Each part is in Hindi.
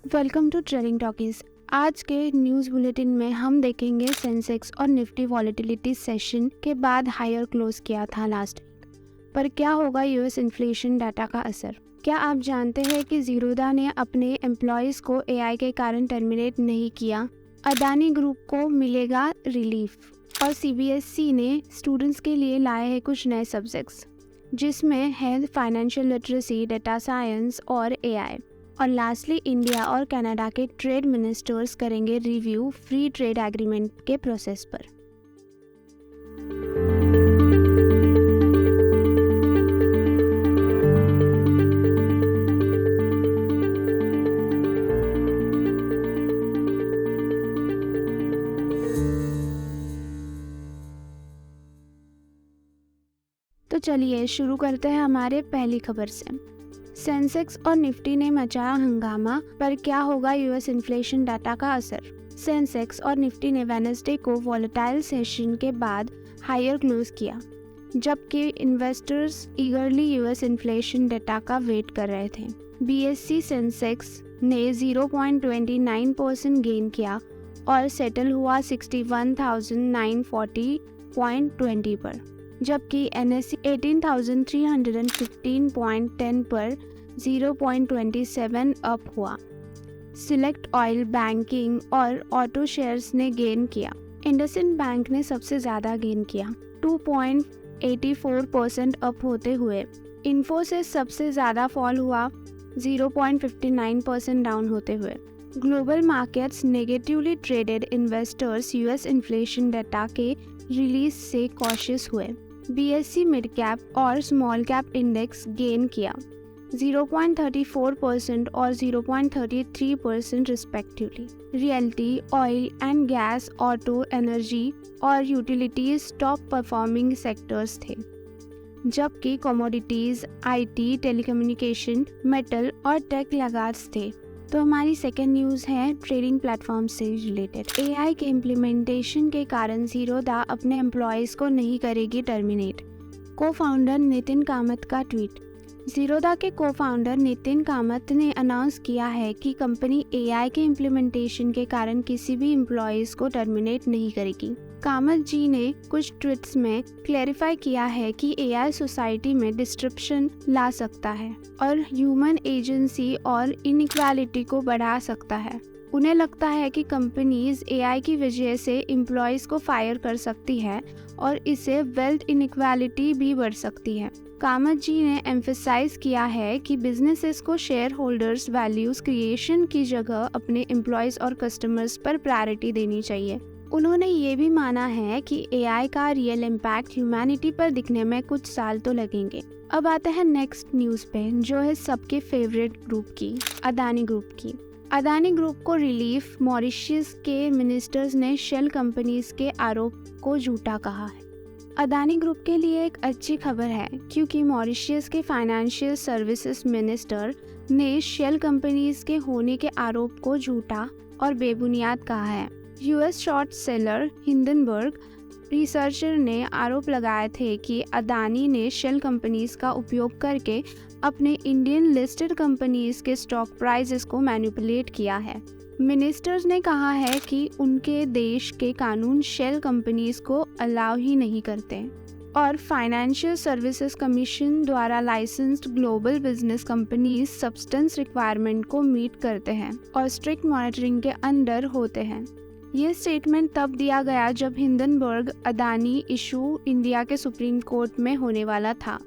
Welcome to trading talkies. आज के न्यूज़ बुलेटिन में हम देखेंगे सेंसेक्स और निफ्टी वॉलेटिलिटी सेशन के बाद हायर क्लोज किया था लास्ट वीक, पर क्या होगा यूएस इन्फ्लेशन डाटा का असर। क्या आप जानते हैं कि जीरोधा ने अपने एम्प्लॉयज़ को एआई के कारण टर्मिनेट नहीं किया। अदानी ग्रुप को मिलेगा रिलीफ और सीबीएसई ने स्टूडेंट्स के लिए लाए हैं कुछ नए सब्जेक्ट्स, जिसमें है फाइनेंशियल लिटरेसी, डेटा साइंस और एआई। और लास्टली इंडिया और कनाडा के ट्रेड मिनिस्टर्स करेंगे रिव्यू फ्री ट्रेड एग्रीमेंट के प्रोसेस पर। तो चलिए शुरू करते हैं हमारे पहली खबर से। सेंसेक्स और निफ्टी ने मचाया हंगामा, पर क्या होगा यूएस इन्फ्लेशन डाटा का असर। सेंसेक्स और निफ्टी ने वेडनेसडे को वॉलेटाइल सेशन के बाद हायर क्लोज किया, जबकि इन्वेस्टर्स ईगरली यूएस इन्फ्लेशन डाटा का वेट कर रहे थे। बीएसई सेंसेक्स ने 0.29% गेन किया और सेटल हुआ 61,940.20 पर, जबकि एनएसई 18,315.10 पर 0.27 अप हुआ। सिलेक्ट ऑयल, बैंकिंग और ऑटो शेयर्स ने गेन किया। इंडसइंड बैंक ने सबसे ज़्यादा गेन किया, 2.84% अप होते हुए। इन्फोसिस सबसे ज़्यादा फॉल हुआ, 0.59% डाउन होते हुए। Global markets negatively traded, investors US inflation data के रिलीज से कॉशियस हुए। बीएसई मिड कैप और स्मॉल कैप इंडेक्स गेन किया, 0.34% और 0.33% respectively. Realty, oil and gas, auto, energy और यूटिलिटीज टॉप परफॉर्मिंग सेक्टर्स थे, जबकि कमोडिटीज, आईटी, टेलीकम्युनिकेशन, मेटल और टेक लगार्स थे। तो हमारी सेकेंड न्यूज़ है ट्रेडिंग प्लेटफॉर्म से रिलेटेड। एआई के इम्प्लीमेंटेशन के कारण जीरोधा अपने एम्प्लॉयज़ को नहीं करेगी टर्मिनेट। को फाउंडर नितिन कामत का ट्वीट। जीरोधा के को फाउंडर नितिन कामत ने अनाउंस किया है कि कंपनी एआई के इम्प्लीमेंटेशन के कारण किसी भी एम्प्लॉयज़ को टर्मिनेट नहीं करेगी। कामत जी ने कुछ ट्वीट्स में क्लैरिफाई किया है कि एआई सोसाइटी में डिस्ट्रप्शन ला सकता है और ह्यूमन एजेंसी और इनइक्वालिटी को बढ़ा सकता है। उन्हें लगता है कि कंपनीज एआई की वजह से एम्प्लॉयज़ को फायर कर सकती है और इससे वेल्थ इनइक्वालिटी भी बढ़ सकती है। कामत जी ने एम्फेसाइज किया है कि बिजनेसेस को शेयर होल्डर्स वैल्यूज क्रिएशन की जगह अपने एम्प्लॉयज़ और कस्टमर्स पर प्रायोरिटी देनी चाहिए। उन्होंने ये भी माना है कि एआई का रियल इम्पैक्ट ह्यूमैनिटी पर दिखने में कुछ साल तो लगेंगे। अब आते हैं नेक्स्ट न्यूज़ पे, जो है सबके फेवरेट ग्रुप की, अदानी ग्रुप की। अदानी ग्रुप को रिलीफ। मॉरिशस के मिनिस्टर्स ने शेल कंपनीज के आरोप को झूठा कहा है। अदानी ग्रुप के लिए एक अच्छी खबर है, क्योंकि मॉरिशस के फाइनेंशियल सर्विसेज मिनिस्टर ने शेल कंपनीज के होने के आरोप को झूठा और बेबुनियाद कहा है। US short seller Hindenburg researcher ने आरोप लगाए थे कि अदानी ने शेल कंपनीज का उपयोग करके अपने इंडियन लिस्टेड कंपनीज के स्टॉक प्राइसेस को मैनिपुलेट किया है। मिनिस्टर्स ने कहा है कि उनके देश के कानून शेल कंपनीज को अलाउ ही नहीं करते और फाइनेंशियल सर्विसेज कमीशन द्वारा licensed global business companies substance requirement को मीट करते हैं और स्ट्रिक्ट मॉनिटरिंग के अंडर होते हैं। ये स्टेटमेंट तब दिया गया जब हिंडनबर्ग अदानी इशू इंडिया के सुप्रीम कोर्ट में होने वाला था।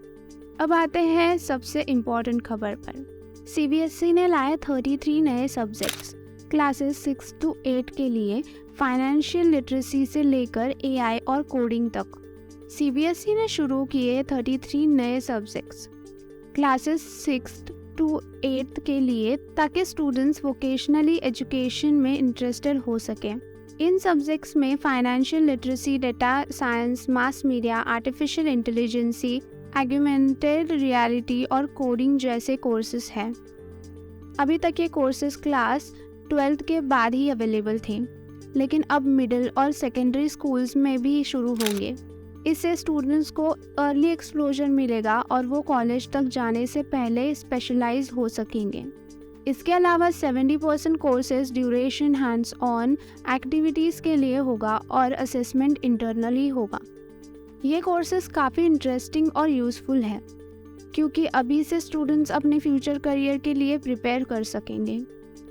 अब आते हैं सबसे इम्पोर्टेंट खबर पर। सीबीएसई ने लाए 33 नए सब्जेक्ट्स क्लासेस 6 to 8 के लिए, फाइनेंशियल लिटरेसी से लेकर एआई और कोडिंग तक। सीबीएसई ने शुरू किए 33 नए सब्जेक्ट्स क्लासेस 6 to 8 के लिए, ताकि स्टूडेंट्स वोकेशनली एजुकेशन में इंटरेस्टेड हो सकें। इन सब्जेक्ट्स में financial literacy, data science, mass media, artificial intelligency, augmented reality और कोडिंग जैसे कोर्सेज हैं। अभी तक ये कोर्सेज क्लास 12th के बाद ही अवेलेबल थे, लेकिन अब मिडिल और सेकेंडरी स्कूल्स में भी शुरू होंगे। इससे स्टूडेंट्स को अर्ली एक्सपोजर मिलेगा और वो कॉलेज तक जाने से पहले स्पेशलाइज हो सकेंगे। इसके अलावा 70% courses duration hands on activities के लिए होगा और असेसमेंट इंटरनली होगा। ये कोर्सेज काफ़ी इंटरेस्टिंग और यूज़फुल है क्योंकि अभी से स्टूडेंट्स अपने फ्यूचर करियर के लिए प्रिपेयर कर सकेंगे।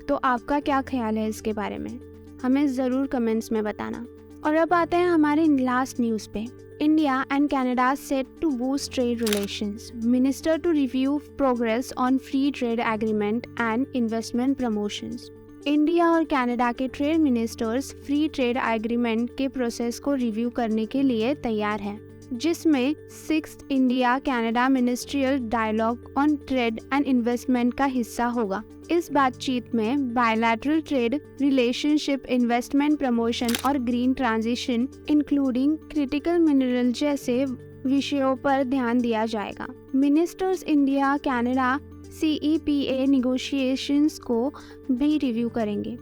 तो आपका क्या ख्याल है इसके बारे में, हमें ज़रूर कमेंट्स में बताना। और अब आते हैं हमारे लास्ट न्यूज़ पे। India and Canada set to boost trade relations, minister to review progress on free trade agreement and investment promotions. India और कनाडा के trade ministers free trade agreement के प्रोसेस को रिव्यू करने के लिए तैयार हैं, जिसमें 6th India Canada ministerial dialogue on trade and investment का हिस्सा होगा। इस बातचीत में bilateral trade relationship, investment promotion और green transition including critical mineral जैसे विषयों पर ध्यान दिया जाएगा। Ministers India Canada CEPA negotiations को भी रिव्यू करेंगे,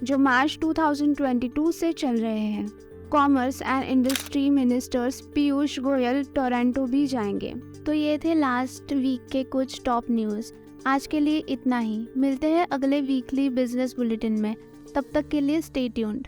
जो मार्च 2022 से चल रहे हैं। Commerce and industry ministers Piyush Goyal Toronto भी जाएंगे। तो ये थे लास्ट वीक के कुछ टॉप न्यूज़। आज के लिए इतना ही, मिलते हैं अगले वीकली बिजनेस बुलेटिन में। तब तक के लिए स्टे ट्यून्ड।